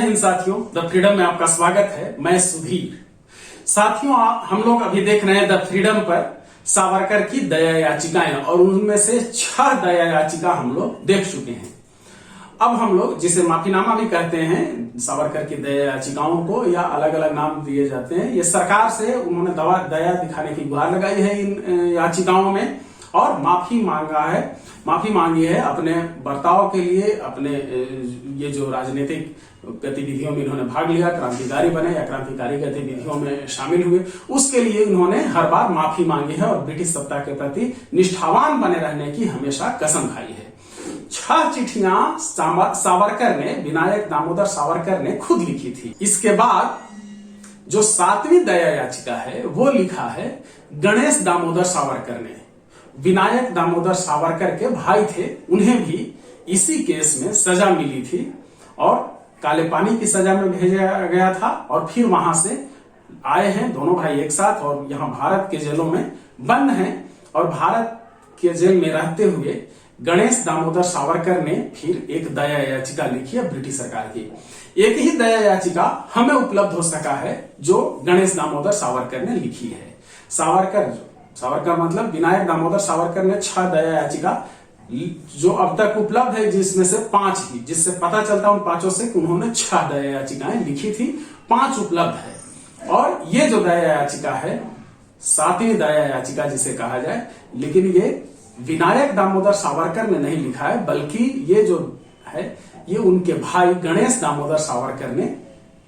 हिंद साथियों, the freedom में आपका स्वागत है। मैं सुधीर। साथियों, हम लोग अभी देख रहे हैं द फ्रीडम पर सावरकर की दया याचिकाएं, और उनमें से 6 दया याचिका हम लोग देख चुके हैं। अब हम लोग जिसे माफीनामा भी कहते हैं, सावरकर की दया याचिकाओं को, या अलग अलग नाम दिए जाते हैं, ये सरकार से उन्होंने दया दिखाने की गुहार लगाई है इन याचिकाओं में, और माफी मांगी है अपने बर्ताव के लिए, अपने ये जो राजनीतिक गतिविधियों में इन्होंने भाग लिया, क्रांतिकारी बने या क्रांतिकारी गतिविधियों में शामिल हुए, उसके लिए इन्होंने हर बार माफी मांगी है और ब्रिटिश सत्ता के प्रति निष्ठावान बने रहने की हमेशा कसम खाई है। 6 चिट्ठियां सावरकर ने, विनायक दामोदर सावरकर ने खुद लिखी थी। इसके बाद जो 7वीं दया याचिका है वो लिखा है गणेश दामोदर सावरकर ने। विनायक दामोदर सावरकर के भाई थे, उन्हें भी इसी केस में सजा मिली थी और काले पानी की सजा में भेजा गया था, और फिर वहां से आए हैं दोनों भाई एक साथ, और यहाँ भारत के जेलों में बंद हैं। और भारत के जेल में रहते हुए गणेश दामोदर सावरकर ने फिर एक दया याचिका लिखी है ब्रिटिश सरकार की। एक ही दया याचिका हमें उपलब्ध हो सका है जो गणेश दामोदर सावरकर ने लिखी है। सावरकर मतलब विनायक दामोदर सावरकर ने 6 दया याचिका जो अब तक उपलब्ध है, जिसमें से 5 ही, जिससे पता चलता उन 5 से कि उन्होंने 6 दया याचिकाएं लिखी थी, 5 उपलब्ध है। और ये जो दया याचिका है 7वीं दया याचिका जिसे कहा जाए, लेकिन ये विनायक दामोदर सावरकर ने नहीं लिखा है, बल्कि ये जो है ये उनके भाई गणेश दामोदर सावरकर ने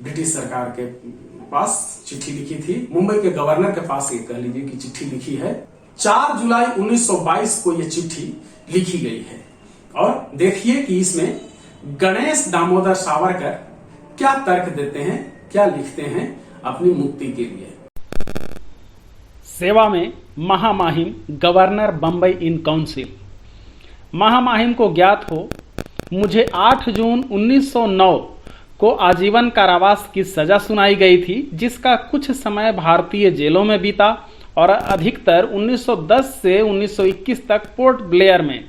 ब्रिटिश सरकार के पास चिट्ठी लिखी थी। मुंबई के गवर्नर के पास ये कह लीजिए कि चिट्ठी लिखी है। 4 जुलाई 1922 को ये चिट्ठी लिखी गई है, और देखिए कि इसमें गणेश दामोदर सावरकर क्या तर्क देते हैं, क्या लिखते हैं अपनी मुक्ति के लिए। सेवा में महामहिम गवर्नर बंबई इन काउंसिल। महामहिम को ज्ञात हो, मुझे 8 जून 1909 को आजीवन कारावास की सजा सुनाई गई थी, जिसका कुछ समय भारतीय जेलों में बीता और अधिकतर 1910 से 1921 तक पोर्ट ब्लेयर में।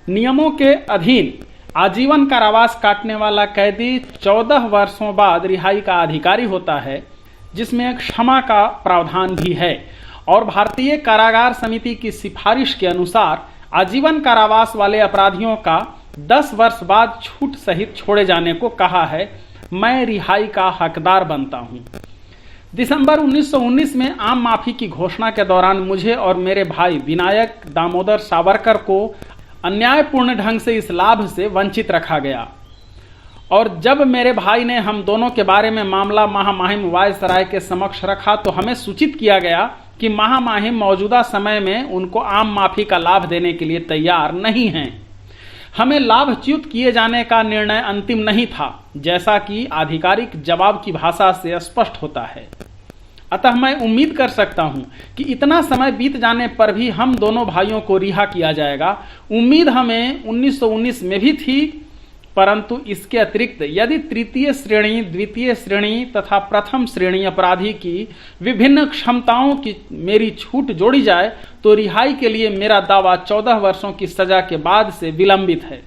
नियमों के अधीन आजीवन कारावास काटने वाला कैदी 14 वर्षों बाद रिहाई का अधिकारी होता है, जिसमें क्षमा का प्रावधान भी है, और भारतीय कारागार समिति की सिफारिश के अनुसार आजीवन कारावास वाले अपराधियों का 10 वर्ष बाद छूट सहित छोड़े जाने को कहा है। मैं रिहाई का हकदार बनता हूं। दिसंबर 1919 में आम माफी की घोषणा के दौरान मुझे और मेरे भाई विनायक दामोदर सावरकर को अन्यायपूर्ण ढंग से इस लाभ से वंचित रखा गया, और जब मेरे भाई ने हम दोनों के बारे में मामला महामहिम वायसराय के समक्ष रखा तो हमें सूचित किया गया कि महामहिम मौजूदा समय में उनको आम माफी का लाभ देने के लिए तैयार नहीं हैं। हमें लाभच्युत किए जाने का निर्णय अंतिम नहीं था, जैसा कि आधिकारिक जवाब की भाषा से स्पष्ट होता है। अतः मैं उम्मीद कर सकता हूं कि इतना समय बीत जाने पर भी हम दोनों भाइयों को रिहा किया जाएगा। उम्मीद हमें 1919 में भी थी, परंतु इसके अतिरिक्त यदि तृतीय श्रेणी, द्वितीय श्रेणी तथा प्रथम श्रेणी अपराधी की विभिन्न क्षमताओं की मेरी छूट जोड़ी जाए तो रिहाई के लिए मेरा दावा 14 वर्षों की सजा के बाद से विलंबित है।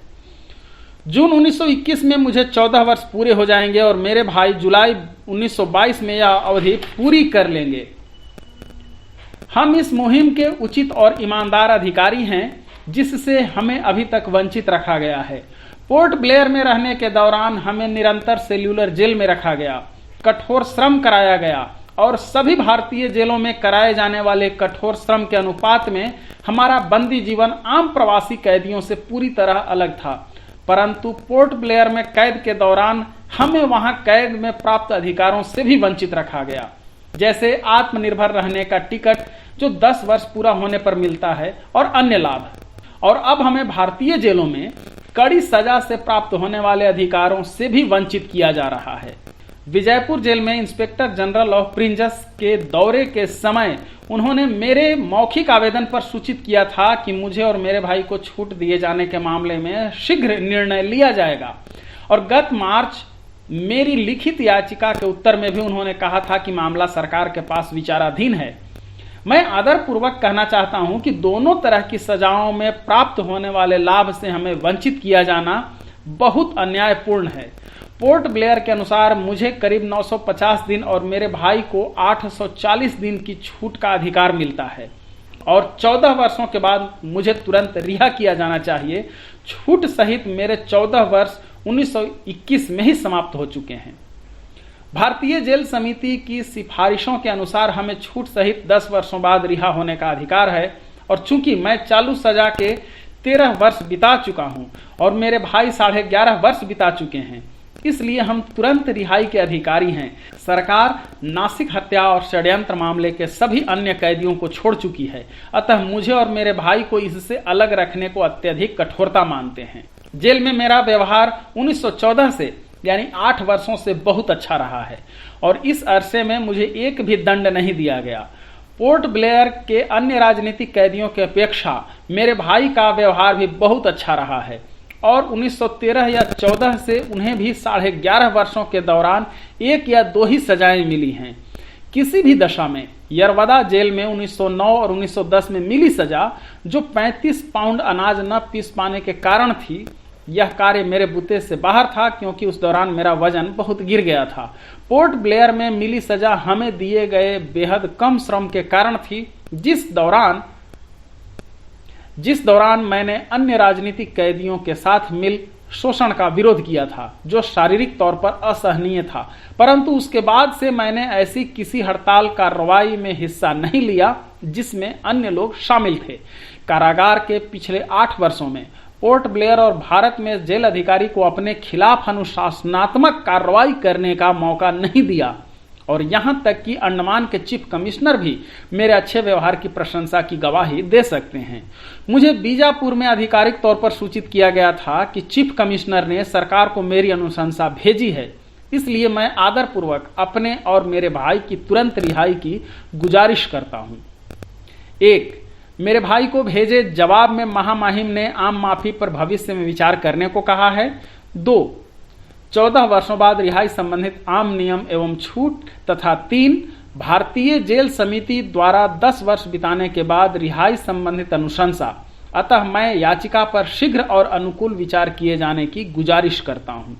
जून 1921 में मुझे 14 वर्ष पूरे हो जाएंगे और मेरे भाई जुलाई 1922 में यह अवधि पूरी कर लेंगे। हम इस मुहिम के उचित और ईमानदार अधिकारी हैं, जिससे हमें अभी तक वंचित रखा गया है। पोर्ट ब्लेयर में रहने के दौरान हमें निरंतर सेल्यूलर जेल में रखा गया, कठोर श्रम कराया गया, और सभी भारतीय जेलों में कराए जाने वाले कठोर श्रम के अनुपात में हमारा बंदी जीवन आम प्रवासी कैदियों से पूरी तरह अलग था। परंतु पोर्ट ब्लेयर में कैद के दौरान हमें वहां कैद में प्राप्त अधिकारों से भी वंचित रखा गया, जैसे आत्मनिर्भर रहने का टिकट जो 10 वर्ष पूरा होने पर मिलता है, और अन्य लाभ। और अब हमें भारतीय जेलों में कड़ी सजा से प्राप्त होने वाले अधिकारों से भी वंचित किया जा रहा है। विजयपुर जेल में इंस्पेक्टर जनरल ऑफ प्रिंजस के दौरे के समय उन्होंने मेरे मौखिक आवेदन पर सूचित किया था कि मुझे और मेरे भाई को छूट दिए जाने के मामले में शीघ्र निर्णय लिया जाएगा, और गत मार्च मेरी लिखित याचिका के उत्तर में भी उन्होंने कहा था कि मामला सरकार के पास विचाराधीन है। मैं आदरपूर्वक कहना चाहता हूं कि दोनों तरह की सजाओं में प्राप्त होने वाले लाभ से हमें वंचित किया जाना बहुत अन्यायपूर्ण है। पोर्ट ब्लेयर के अनुसार मुझे करीब 950 दिन और मेरे भाई को 840 दिन की छूट का अधिकार मिलता है और 14 वर्षों के बाद मुझे तुरंत रिहा किया जाना चाहिए। छूट सहित मेरे 14 वर्ष 1921 में ही समाप्त हो चुके हैं। भारतीय जेल समिति की सिफारिशों के अनुसार हमें छूट सहित 10 वर्षों बाद रिहा होने का अधिकार है और चूंकि मैं चालू सजा के 13 वर्ष बिता चुका हूं और मेरे भाई 11.5 वर्ष बिता चुके हैं, इसलिए हम तुरंत रिहाई के अधिकारी हैं। सरकार नासिक हत्या और षड्यंत्र मामले के सभी अन्य कैदियों को छोड़ चुकी है, अतः मुझे और मेरे भाई को इससे अलग रखने को अत्यधिक कठोरता मानते हैं। जेल में मेरा व्यवहार 1914 से यानी 8 वर्षों से बहुत अच्छा रहा है और इस अरसे में मुझे एक भी दंड नहीं दिया गया। पोर्ट ब्लेयर के अन्य राजनीतिक कैदियों की अपेक्षा मेरे भाई का व्यवहार भी बहुत अच्छा रहा है और 1913 या 14 से उन्हें भी 11.5 वर्षों के दौरान 1 या 2 ही सजाएं मिली हैं। किसी भी दशा में यरवदा जेल में 1909 और 1910 में मिली सजा, जो 35 पाउंड अनाज न पीस पाने के कारण थी, यह कार्य मेरे बुते से बाहर था क्योंकि उस दौरान मेरा वजन बहुत गिर गया था। पोर्ट ब्लेयर में मिली सजा हमें दिए गए बेहद कम श्रम के कारण थी, जिस दौरान मैंने अन्य राजनीतिक कैदियों के साथ मिल शोषण का विरोध किया था, जो शारीरिक तौर पर असहनीय था। परंतु उसके बाद से मैंने ऐसी किसी हड़ताल कार्रवाई में हिस्सा नहीं लिया जिसमें अन्य लोग शामिल थे। कारागार के पिछले 8 वर्षों में पोर्ट ब्लेयर और भारत में जेल अधिकारी को अपने खिलाफ अनुशासनात्मक कार्रवाई करने का मौका नहीं दिया और यहां तक कि अंडमान के चीफ कमिश्नर भी मेरे अच्छे व्यवहार की प्रशंसा की गवाही दे सकते हैं। मुझे बीजापुर में आधिकारिक तौर पर सूचित किया गया था कि चीफ कमिश्नर ने सरकार को मेरी अनुशंसा भेजी है, इसलिए मैं आदरपूर्वक अपने और मेरे भाई की तुरंत रिहाई की गुजारिश करता हूं। 1. मेरे भाई को भेजे जवाब में महामहिम ने आम माफी पर भविष्य में विचार करने को कहा है। 2. 14 वर्षों बाद रिहाई संबंधित आम नियम एवं छूट तथा 3. भारतीय जेल समिति द्वारा 10 वर्ष बिताने के बाद रिहाई संबंधित अनुशंसा। अतः मैं याचिका पर शीघ्र और अनुकूल विचार किए जाने की गुजारिश करता हूं।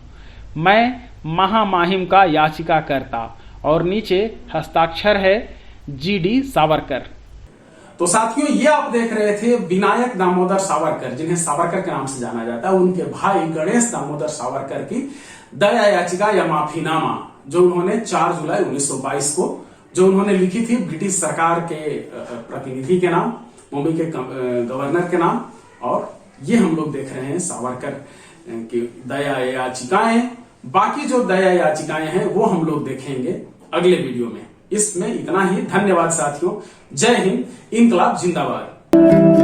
मैं महामहिम का याचिकाकर्ता। और नीचे हस्ताक्षर है GD सावरकर। तो साथियों, ये आप देख रहे थे विनायक दामोदर सावरकर, जिन्हें सावरकर के नाम से जाना जाता है, उनके भाई गणेश दामोदर सावरकर की दया याचिका या माफीनामा, जो उन्होंने 4 जुलाई 1922 को जो उन्होंने लिखी थी ब्रिटिश सरकार के प्रतिनिधि के नाम, मुंबई के गवर्नर के नाम। और ये हम लोग देख रहे हैं सावरकर की दया याचिकाएं। बाकी जो दया याचिकाएं हैं वो हम लोग देखेंगे अगले वीडियो में। इसमें इतना ही। धन्यवाद साथियों। जय हिंद। इंकलाब जिंदाबाद।